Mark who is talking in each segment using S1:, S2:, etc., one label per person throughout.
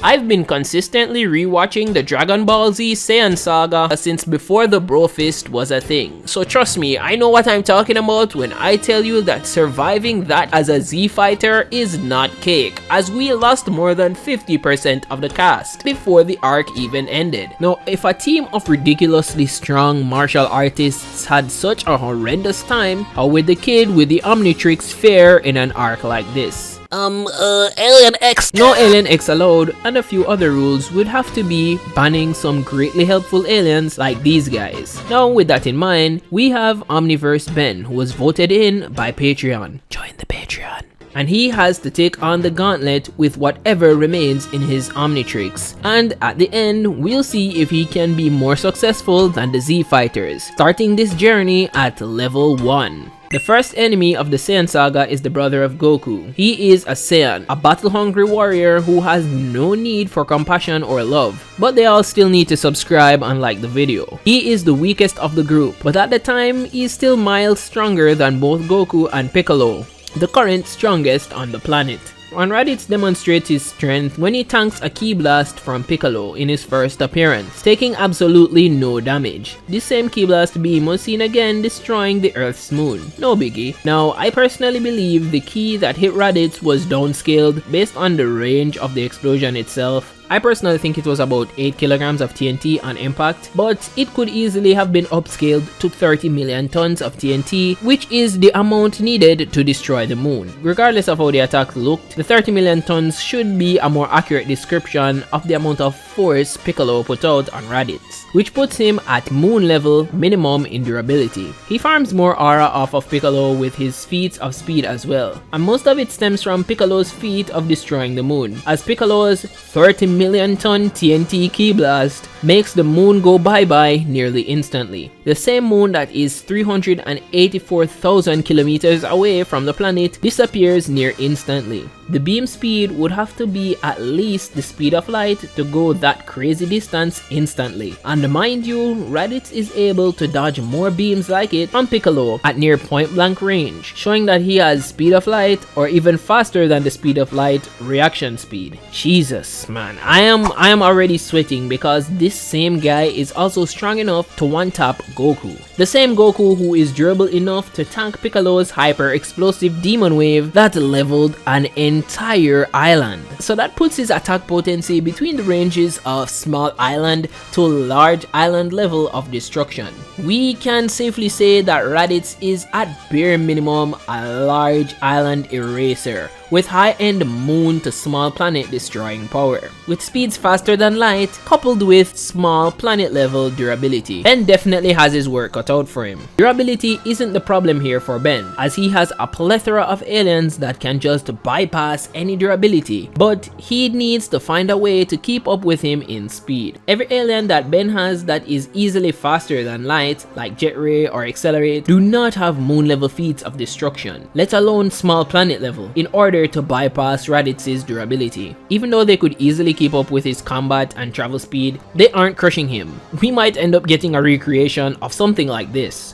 S1: I've been consistently rewatching the Dragon Ball Z Saiyan saga since before the Bro Fist was a thing, so trust me, I know what I'm talking about when I tell you that surviving that as a Z fighter is not cake, as we lost more than 50% of the cast before the arc even ended. Now, if a team of ridiculously strong martial artists had such a horrendous time, how would the kid with the Omnitrix fare in an arc like this?
S2: Alien X.
S1: No Alien X allowed, and a few other rules would have to be banning some greatly helpful aliens like these guys. Now with that in mind, we have Omniverse Ben, who was voted in by Patreon. Join the Patreon. And he has to take on the gauntlet with whatever remains in his Omnitrix. And at the end, we'll see if he can be more successful than the Z fighters, starting this journey at level 1. The first enemy of the Saiyan saga is the brother of Goku. He is a Saiyan, a battle-hungry warrior who has no need for compassion or love, but they all still need to subscribe and like the video. He is the weakest of the group, but at the time, he is still miles stronger than both Goku and Piccolo, the current strongest on the planet. And Raditz demonstrates his strength when he tanks a Ki Blast from Piccolo in his first appearance, taking absolutely no damage. This same Ki Blast beam was seen again destroying the Earth's moon. No biggie. Now, I personally believe the Ki that hit Raditz was downscaled based on the range of the explosion itself. I personally think it was about 8 kilograms of TNT on impact, but it could easily have been upscaled to 30 million tons of TNT, which is the amount needed to destroy the moon. Regardless of how the attack looked, the 30 million tons should be a more accurate description of the amount of force Piccolo put out on Raditz, which puts him at moon level minimum in durability. He farms more aura off of Piccolo with his feats of speed as well, and most of it stems from Piccolo's feat of destroying the moon, as Piccolo's 30 million ton TNT Ki Blast makes the moon go bye-bye nearly instantly. The same moon that is 384,000 kilometers away from the planet disappears near instantly. The beam speed would have to be at least the speed of light to go that crazy distance instantly. And mind you, Raditz is able to dodge more beams like it from Piccolo at near point blank range, showing that he has speed of light or even faster than the speed of light reaction speed. Jesus, man, I am already sweating because this same guy is also strong enough to one-tap Goku. The same Goku who is durable enough to tank Piccolo's hyper explosive demon wave that leveled an entire island. So that puts his attack potency between the ranges of small island to large island level of destruction. We can safely say that Raditz is at bare minimum a large island eraser, with high-end moon to small planet destroying power. With speeds faster than light, coupled with small planet level durability, Ben definitely has his work cut out for him. Durability isn't the problem here for Ben, as he has a plethora of aliens that can just bypass any durability, but he needs to find a way to keep up with him in speed. Every alien that Ben has that is easily faster than light, like Jet Ray or Accelerate, do not have moon level feats of destruction, let alone small planet level, in order to bypass Raditz's durability. Even though they could easily keep up with his combat and travel speed, they aren't crushing him. We might end up getting a recreation of something like this.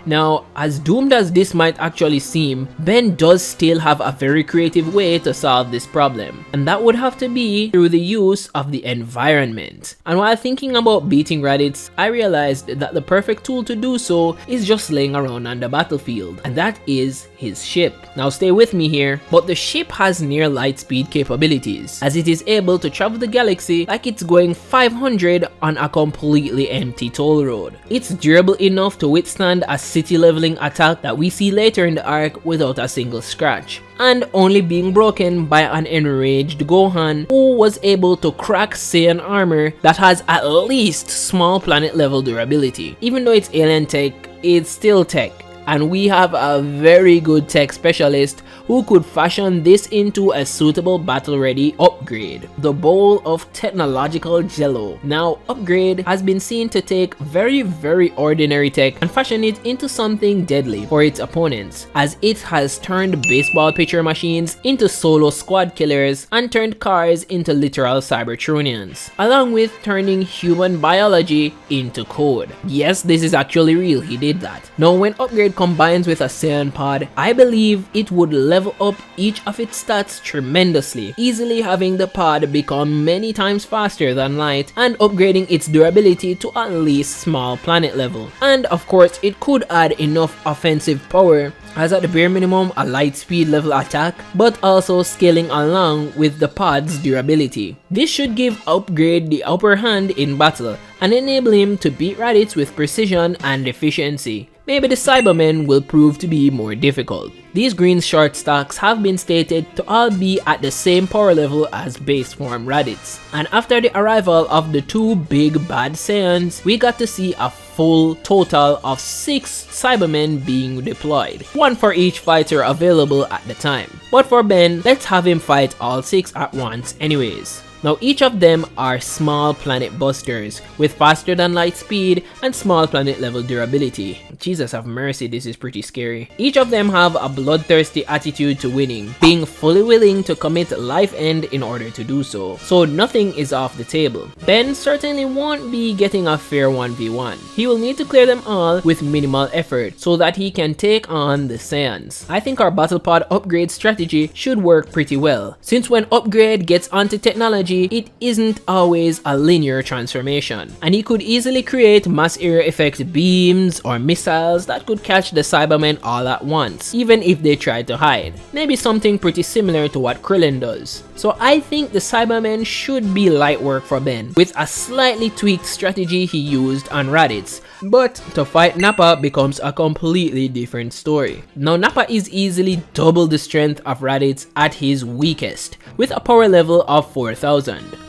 S1: Now, as doomed as this might actually seem, Ben does still have a very creative way to solve this problem, and that would have to be through the use of the environment. And while thinking about beating Raditz, I realized that the perfect tool to do so is just laying around on the battlefield, and that is his ship. Now stay with me here, but the ship has near light speed capabilities, as it is able to travel the galaxy like it's going 500 on a completely empty toll road. It's durable enough to withstand a city leveling attack that we see later in the arc without a single scratch, and only being broken by an enraged Gohan who was able to crack Saiyan armor that has at least small planet level durability. Even though it's alien tech, it's still tech, and we have a very good tech specialist who could fashion this into a suitable battle-ready upgrade, the Bowl of Technological Jello. Now, Upgrade has been seen to take very ordinary tech and fashion it into something deadly for its opponents, as it has turned baseball pitcher machines into solo squad killers and turned cars into literal Cybertronians, along with turning human biology into code. Yes, this is actually real, he did that. Now, when Upgrade Upgrade combines with a Saiyan pod, I believe it would level up each of its stats tremendously, easily having the pod become many times faster than Light and upgrading its durability to at least small planet level. And of course, it could add enough offensive power as at the bare minimum a light speed level attack, but also scaling along with the pod's durability. This should give Upgrade the upper hand in battle and enable him to beat Raditz with precision and efficiency. Maybe the Cybermen will prove to be more difficult. These green short stacks have been stated to all be at the same power level as base form Raditz, and after the arrival of the two big bad Saiyans, we got to see a full total of 6 Cybermen being deployed, one for each fighter available at the time. But for Ben, let's have him fight all 6 at once anyways. Now each of them are small planet busters with faster than light speed and small planet level durability. Jesus have mercy, this is pretty scary. Each of them have a bloodthirsty attitude to winning, being fully willing to commit life end in order to do so. So nothing is off the table. Ben certainly won't be getting a fair 1v1. He will need to clear them all with minimal effort so that he can take on the Saiyans. I think our battle pod upgrade strategy should work pretty well, since when Upgrade gets onto technology, it isn't always a linear transformation, and he could easily create mass area effect beams or missiles that could catch the Cybermen all at once, even if they tried to hide. Maybe something pretty similar to what Krillin does. So I think the Cybermen should be light work for Ben, with a slightly tweaked strategy he used on Raditz. But to fight Nappa becomes a completely different story. Now Nappa is easily double the strength of Raditz at his weakest, with a power level of 4000.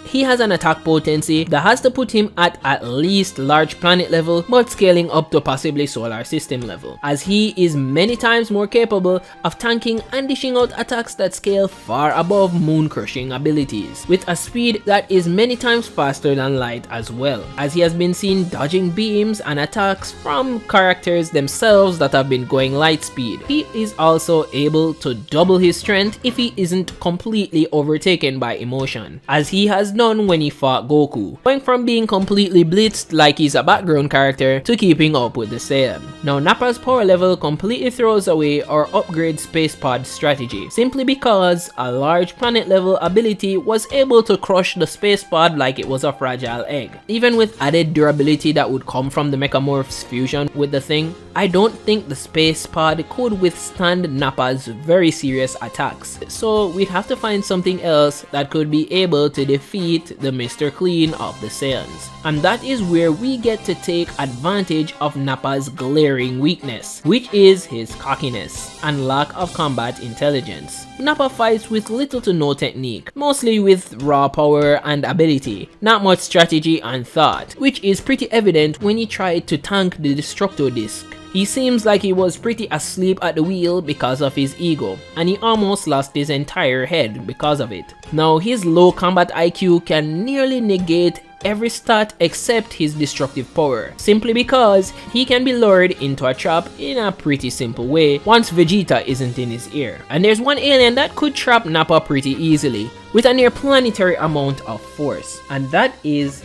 S1: He has an attack potency that has to put him at least large planet level, but scaling up to possibly solar system level, as he is many times more capable of tanking and dishing out attacks that scale far above moon crushing abilities, with a speed that is many times faster than Light as well, as he has been seen dodging beams and attacks from characters themselves that have been going light speed. He is also able to double his strength if he isn't completely overtaken by emotion, as he has done when he fought Goku, going from being completely blitzed like he's a background character to keeping up with the Saiyan. Now Nappa's power level completely throws away our Upgrade space pod strategy, simply because a large planet level ability was able to crush the space pod like it was a fragile egg. Even with added durability that would come from the Mechamorph's fusion with the thing, I don't think the space pod could withstand Nappa's very serious attacks, so we'd have to find something else that could be able to defeat the Mr. Clean of the Saiyans. And that is where we get to take advantage of Nappa's glaring weakness, which is his cockiness and lack of combat intelligence. Nappa fights with little to no technique, mostly with raw power and ability, not much strategy and thought, which is pretty evident when he tried to tank the Destructo Disc. He seems like he was pretty asleep at the wheel because of his ego, and he almost lost his entire head because of it. Now his low combat IQ can nearly negate every stat except his destructive power, simply because he can be lured into a trap in a pretty simple way once Vegeta isn't in his ear. And there's one alien that could trap Nappa pretty easily with a near planetary amount of force, and that is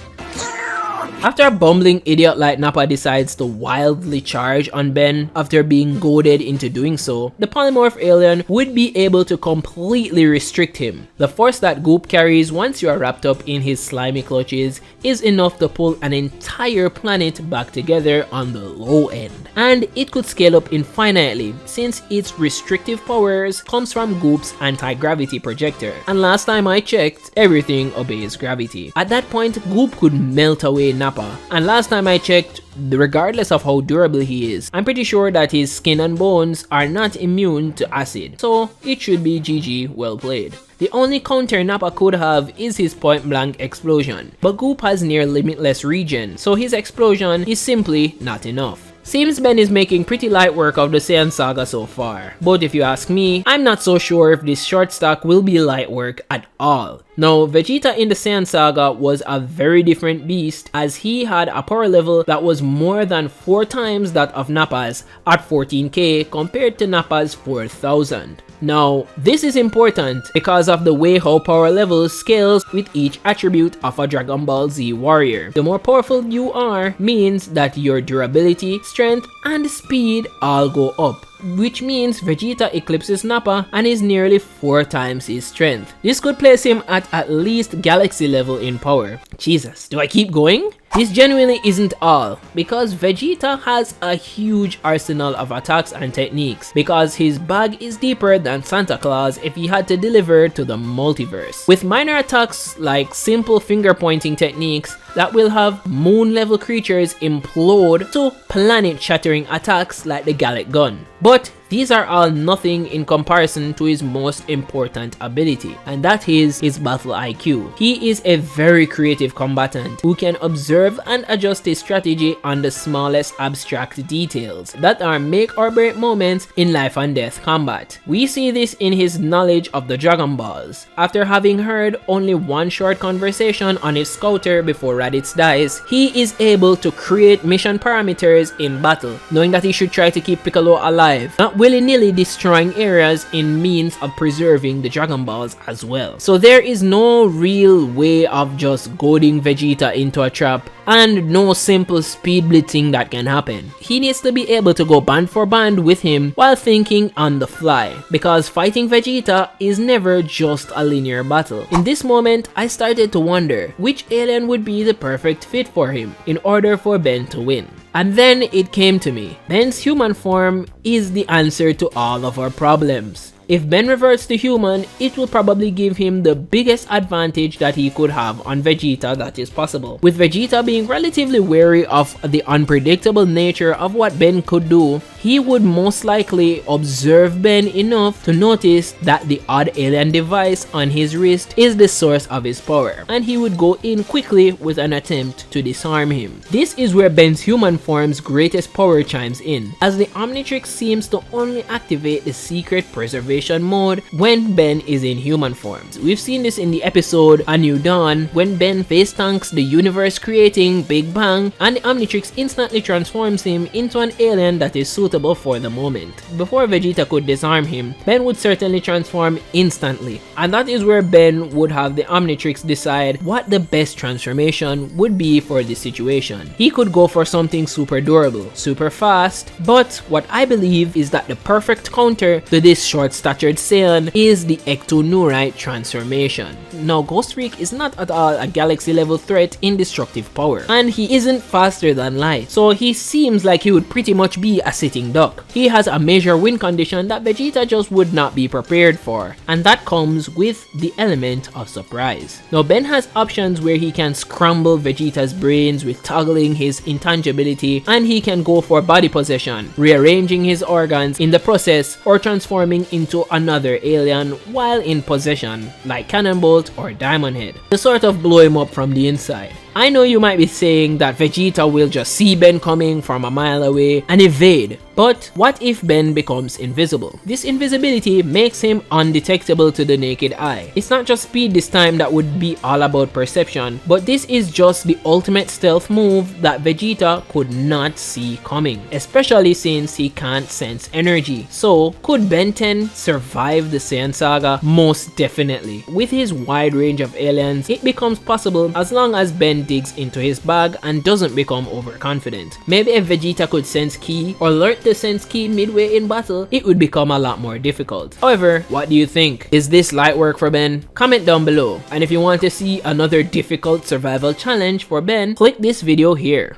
S1: after a bumbling idiot like Nappa decides to wildly charge on Ben after being goaded into doing so, the polymorph alien would be able to completely restrict him. The force that Goop carries once you are wrapped up in his slimy clutches is enough to pull an entire planet back together on the low end. And it could scale up infinitely since its restrictive powers comes from Goop's anti-gravity projector. And last time I checked, everything obeys gravity. At that point, Goop could melt away Nappa, and last time I checked, regardless of how durable he is, I'm pretty sure that his skin and bones are not immune to acid, so it should be GG, well played. The only counter Nappa could have is his point blank explosion, but Goop has near limitless regen, so his explosion is simply not enough. Seems Ben is making pretty light work of the Saiyan saga so far, but if you ask me, I'm not so sure if this short stack will be light work at all. Now, Vegeta in the Saiyan saga was a very different beast, as he had a power level that was more than 4 times that of Nappa's at 14k compared to Nappa's 4000. Now, this is important because of the way how power levels scales with each attribute of a Dragon Ball Z warrior. The more powerful you are means that your durability, strength, and speed all go up, which means Vegeta eclipses Nappa and is nearly 4 times his strength. This could place him at least galaxy level in power. Jesus, do I keep going? This genuinely isn't all, because Vegeta has a huge arsenal of attacks and techniques, because his bag is deeper than Santa Claus if he had to deliver to the multiverse. With minor attacks like simple finger pointing techniques that will have moon level creatures implode to planet shattering attacks like the Gallic Gun. But these are all nothing in comparison to his most important ability, and that is his battle IQ. He is a very creative combatant who can observe and adjust his strategy on the smallest abstract details that are make or break moments in life and death combat. We see this in his knowledge of the Dragon Balls. After having heard only one short conversation on his scouter before Raditz dies, he is able to create mission parameters in battle, knowing that he should try to keep Piccolo alive, not willy-nilly destroying areas in means of preserving the Dragon Balls as well. So there is no real way of just goading Vegeta into a trap, and no simple speed blitzing that can happen. He needs to be able to go band for band with him while thinking on the fly, because fighting Vegeta is never just a linear battle. In this moment, I started to wonder which alien would be the perfect fit for him in order for Ben to win. And then it came to me. Ben's human form is the answer to all of our problems. If Ben reverts to human, it will probably give him the biggest advantage that he could have on Vegeta that is possible. With Vegeta being relatively wary of the unpredictable nature of what Ben could do, he would most likely observe Ben enough to notice that the odd alien device on his wrist is the source of his power, and he would go in quickly with an attempt to disarm him. This is where Ben's human form's greatest power chimes in, as the Omnitrix seems to only activate the secret preservation mode when Ben is in human form. We've seen this in the episode A New Dawn when Ben face tanks the universe creating Big Bang, and the Omnitrix instantly transforms him into an alien that is suitable for the moment. Before Vegeta could disarm him, Ben would certainly transform instantly, and that is where Ben would have the Omnitrix decide what the best transformation would be for this situation. He could go for something super durable, super fast, but what I believe is that the perfect counter to this short statured Saiyan is the Ecto Neurite transformation. Now, Ghost Freak is not at all a galaxy level threat in destructive power, and he isn't faster than light, so he seems like he would pretty much be a sitting duck. He has a major win condition that Vegeta just would not be prepared for, and that comes with the element of surprise. Now, Ben has options where he can scramble Vegeta's brains with toggling his intangibility, and he can go for body possession, rearranging his organs in the process, or transforming into another alien while in possession, like Cannonbolt or Diamond Head, to sort of blow him up from the inside. I know you might be saying that Vegeta will just see Ben coming from a mile away and evade, but what if Ben becomes invisible? This invisibility makes him undetectable to the naked eye. It's not just speed this time that would be all about perception, but this is just the ultimate stealth move that Vegeta could not see coming, especially since he can't sense energy. So, could Ben 10 survive the Saiyan saga? Most definitely. With his wide range of aliens, it becomes possible as long as Ben digs into his bag and doesn't become overconfident. Maybe if Vegeta could sense Ki or learn to sense Ki midway in battle, it would become a lot more difficult. However, what do you think? Is this light work for Ben? Comment down below, and if you want to see another difficult survival challenge for Ben, click this video here.